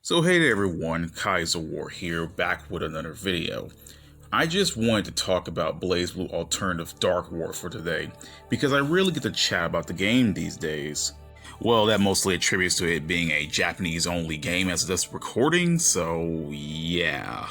So hey there everyone, Kaizouwar here, back with another video. I just wanted to talk about BlazBlue Alternative Dark War for today, because I really get to chat about the game these days. Well, that mostly attributes to it being a Japanese-only game as of this recording, so yeah.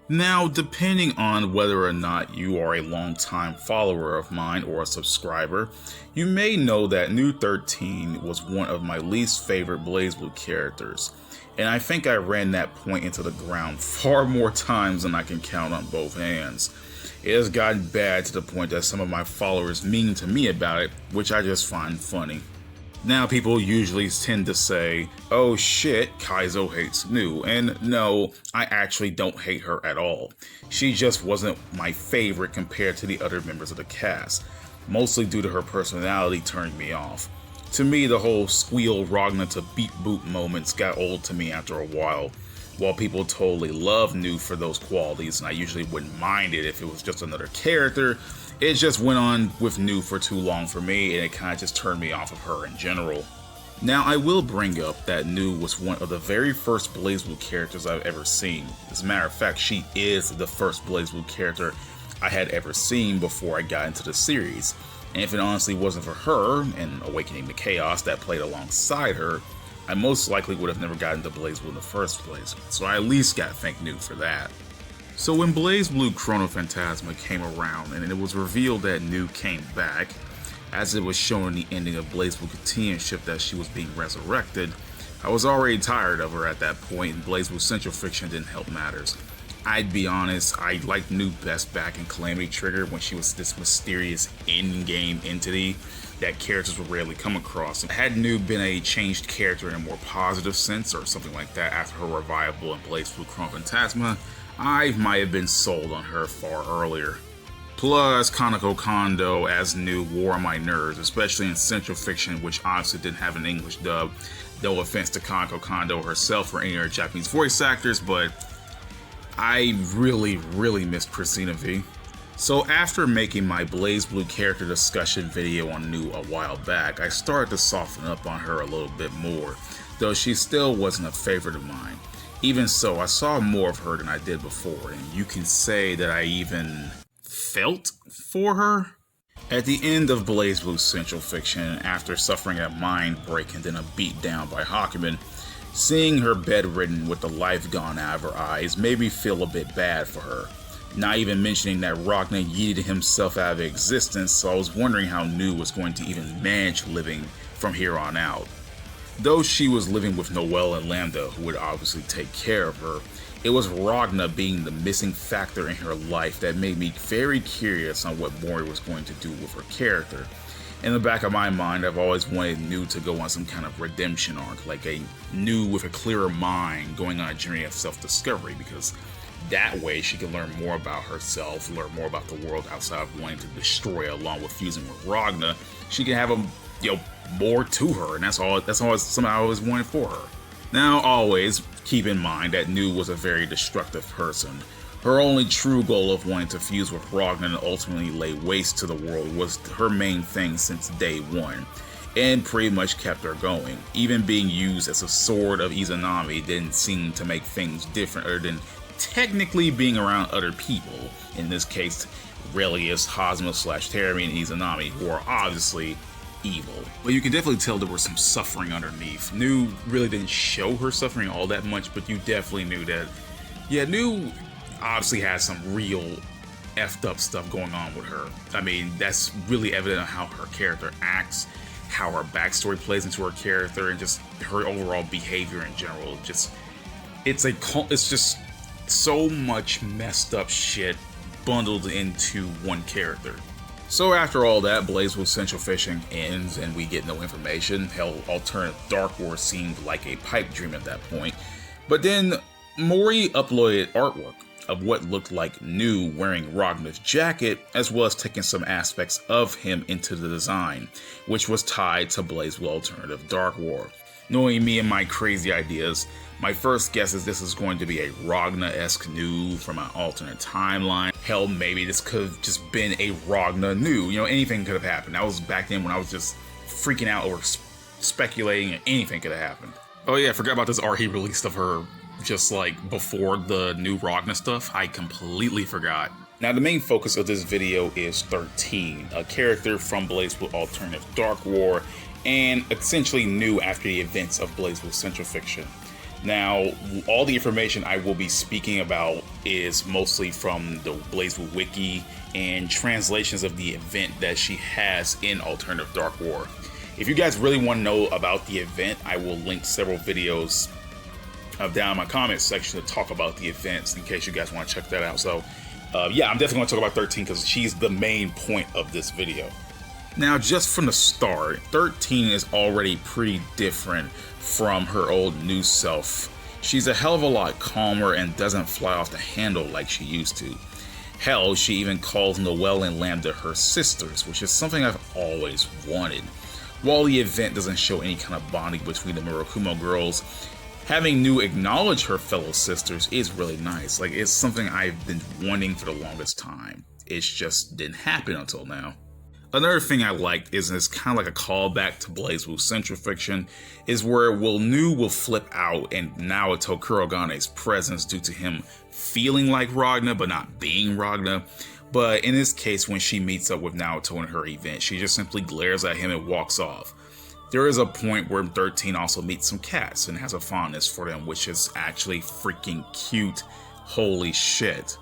Now, depending on whether or not you are a long-time follower of mine or a subscriber, you may know that Nu13 was one of my least favorite BlazBlue characters, and I think I ran that point into the ground far more times than I can count on both hands. It has gotten bad to the point that some of my followers mean to me about it, which I just find funny. Now, people usually tend to say, oh shit, Kaizou hates Nu, and no, I actually don't hate her at all. She just wasn't my favorite compared to the other members of the cast, mostly due to her personality turning me off. To me, the whole squeal Ragna to beat boot moments got old to me after a while. While people totally love Nu for those qualities, and I usually wouldn't mind it if it was just another character, it just went on with Nu for too long for me, and it kind of just turned me off of her in general. Now, I will bring up that Nu was one of the very first BlazBlue characters I've ever seen. As a matter of fact, she is the first BlazBlue character I had ever seen before I got into the series. And if it honestly wasn't for her and Awakening the Chaos that played alongside her, I most likely would have never gotten to BlazBlue in the first place. So I at least gotta thank Nu for that. So when BlazBlue Chronophantasma came around and it was revealed that Nu came back, as it was shown in the ending of BlazBlue Continueship that she was being resurrected, I was already tired of her at that point, and BlazBlue Central Fiction didn't help matters. I'd be honest, I liked Nu best back in Calamity Trigger when she was this mysterious in-game entity that characters would rarely come across. Had Nu been a changed character in a more positive sense or something like that after her revival in BlazBlue Chronophantasma, I might have been sold on her far earlier. Plus, Kanako Kondo as Nu wore on my nerves, especially in Central Fiction, which honestly didn't have an English dub. No offense to Kanako Kondo herself or any of her Japanese voice actors, but I really missed Christina V. So after making my BlazBlue character discussion video on Nu a while back, I started to soften up on her a little bit more, though she still wasn't a favorite of mine. Even so, I saw more of her than I did before, and you can say that I even felt for her. At the end of BlazBlue Central Fiction, after suffering a mind break and then a beatdown by Hakumen, seeing her bedridden with the life gone out of her eyes made me feel a bit bad for her. Not even mentioning that Ragna yeeted himself out of existence, so I was wondering how Nu was going to even manage living from here on out. Though she was living with Noelle and Lambda, who would obviously take care of her, it was Ragna being the missing factor in her life that made me very curious on what Mori was going to do with her character. In the back of my mind, I've always wanted Nu to go on some kind of redemption arc, like a Nu with a clearer mind going on a journey of self-discovery, because that way she can learn more about herself, learn more about the world outside of wanting to destroy along with fusing with Ragna. She can have more to her, and that's something I always wanted for her. Now, always keep in mind that Nu was a very destructive person. Her only true goal of wanting to fuse with Ragna and ultimately lay waste to the world was her main thing since day one, and pretty much kept her going. Even being used as a sword of Izanami didn't seem to make things different other than technically being around other people, in this case Relius, Hosma / Terami, and Izanami, who are obviously evil. But you can definitely tell there was some suffering underneath. Nu really didn't show her suffering all that much, but you definitely knew that, yeah, Nu obviously has some real effed up stuff going on with her. I mean, that's really evident on how her character acts, how her backstory plays into her character, and just her overall behavior in general. It's just so much messed up shit bundled into one character. So after all that, BlazBlue Central Fiction ends and we get no information. Hell, Alternative Dark War seemed like a pipe dream at that point. But then Mori uploaded artwork of what looked like Nu wearing Ragna's jacket, as well as taking some aspects of him into the design, which was tied to BlazBlue Alternative Dark War. Knowing me and my crazy ideas, my first guess is this is going to be a Ragna-esque Nu from an alternate timeline. Hell, maybe this could have just been a Ragna Nu. Anything could have happened. That was back then when I was just freaking out over speculating, and anything could have happened. Oh yeah, I forgot about this art he released of her just like before the new Ragna stuff. I completely forgot. Now the main focus of this video is 13, a character from BlazBlue Alternative Dark War, and essentially new after the events of BlazBlue Central Fiction. Now, all the information I will be speaking about is mostly from the BlazBlue Wiki and translations of the event that she has in Alternative Dark War. If you guys really want to know about the event, I will link several videos down in my comments section to talk about the events in case you guys want to check that out. So, yeah, I'm definitely going to talk about 13 because she's the main point of this video. Now, just from the start, 13 is already pretty different from her old new self. She's a hell of a lot calmer and doesn't fly off the handle like she used to. Hell, she even calls Noelle and Lambda her sisters, which is something I've always wanted. While the event doesn't show any kind of bonding between the Murakumo girls, having Nu acknowledge her fellow sisters is really nice. Like, it's something I've been wanting for the longest time. It just didn't happen until now. Another thing I liked is it's kind of like a callback to BlazBlue Central Fiction, is where Nu will flip out and Naoto Okuragana's presence due to him feeling like Ragna but not being Ragna. But in this case, when she meets up with Naoto in her event, she just simply glares at him and walks off. There is a point where 13 also meets some cats and has a fondness for them, which is actually freaking cute. Holy shit.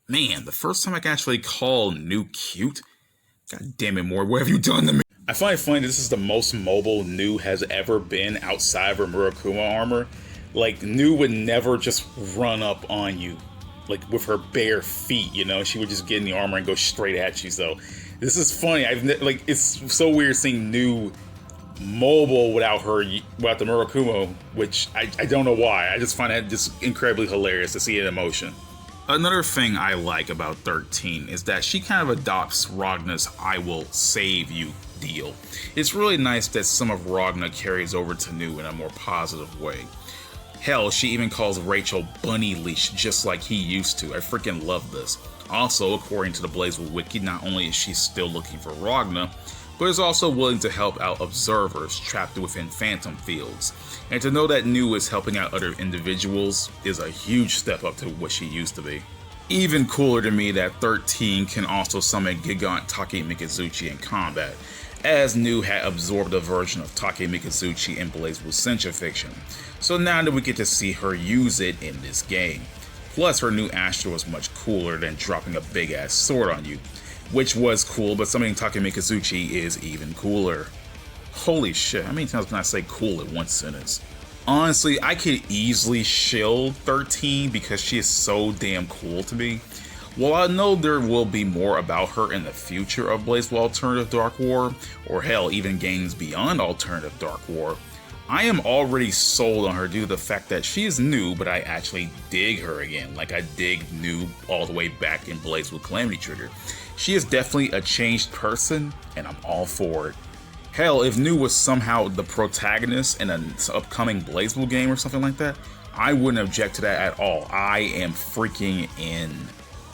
Man, the first time I can actually call Nu cute? God damn it, Mord, what have you done to me? I find it funny this is the most mobile Nu has ever been outside of her Murakumo armor. Like, Nu would never just run up on you, like, with her bare feet, you know? She would just get in the armor and go straight at you, so... This is funny, like, it's so weird seeing Nu mobile without the Murakumo, which I don't know why. I just find that just incredibly hilarious to see it in motion. Another thing I like about 13 is that she kind of adopts Ragna's "I will save you" deal. It's really nice that some of Ragna carries over to Nu in a more positive way. Hell, she even calls Rachel Bunny Leash just like he used to. I freaking love this. Also, according to the BlazBlue Wiki, not only is she still looking for Ragna, but is also willing to help out observers trapped within phantom fields. And to know that Nu is helping out other individuals is a huge step up to what she used to be. Even cooler to me that 13 can also summon Gigant Take Mikazuchi in combat, as Nu had absorbed a version of Take Mikazuchi in BlazBlue Central Fiction, so now that we get to see her use it in this game. Plus, her new Astra was much cooler than dropping a big ass sword on you, which was cool, but summoning Take Mikazuchi is even cooler. Holy shit, how many times can I say cool in one sentence? Honestly, I could easily shield 13 because she is so damn cool to me. While I know there will be more about her in the future of BlazBlue Alternative Dark War, or hell, even games beyond Alternative Dark War, I am already sold on her due to the fact that she is new, but I actually dig her again, like I dig Nu all the way back in BlazBlue Calamity Trigger. She is definitely a changed person, and I'm all for it. Hell, if Nu was somehow the protagonist in an upcoming BlazBlue game or something like that, I wouldn't object to that at all. I am freaking in.